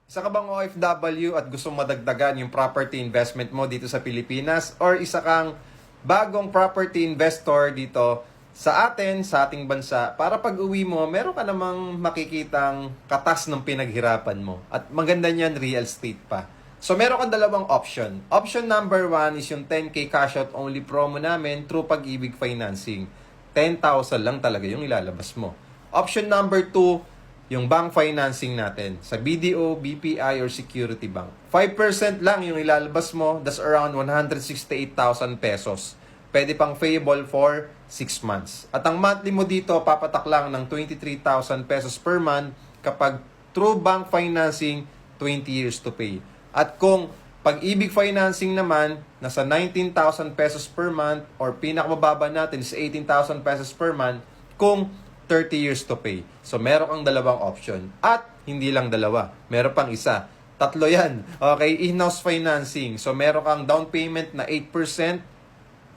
Isa ka bang OFW at gusto madagdagan yung property investment mo dito sa Pilipinas? Or isa kang bagong property investor dito sa ating bansa para pag uwi mo, meron ka namang makikitang katas ng pinaghirapan mo. At maganda niyan, real estate pa. So meron kang dalawang option. Option number 1 is yung 10K cash out only promo namin through Pag-ibig Financing. 10,000 lang talaga yung ilalabas mo. Option number 2, yung bank financing natin sa BDO, BPI, or Security Bank. 5% lang yung ilalabas mo. That's around 168,000 pesos. Pwede pang payable for 6 months. At ang monthly mo dito, papatak lang ng 23,000 pesos per month kapag through bank financing, 20 years to pay. At kung Pag-ibig Financing naman, nasa 19,000 pesos per month or pinakamababa natin is 18,000 pesos per month kung 30 years to pay. So, meron kang dalawang option. At, hindi lang dalawa. Meron pang isa. Tatlo yan. Okay, in-house financing. So, meron kang down payment na 8%.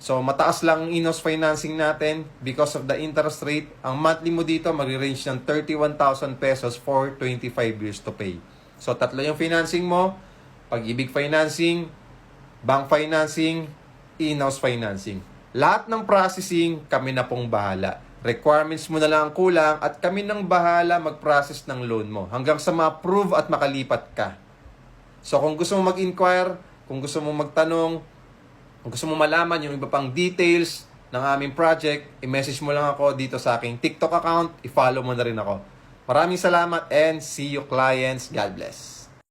So, mataas lang ang in-house financing natin because of the interest rate. Ang monthly mo dito, mag-range ng 31,000 pesos for 25 years to pay. So, tatlo yung financing mo. Pag-ibig Financing, bank financing, in-house financing. Lahat ng processing, kami na pong bahala. Requirements mo na lang ang kulang at kami nang bahala mag-process ng loan mo hanggang sa ma-approve at makalipat ka. So kung gusto mo mag-inquire, kung gusto mo magtanong, kung gusto mo malaman yung iba pang details ng aming project, i-message mo lang ako dito sa aking TikTok account, i-follow mo na rin ako. Maraming salamat and see you clients. God bless.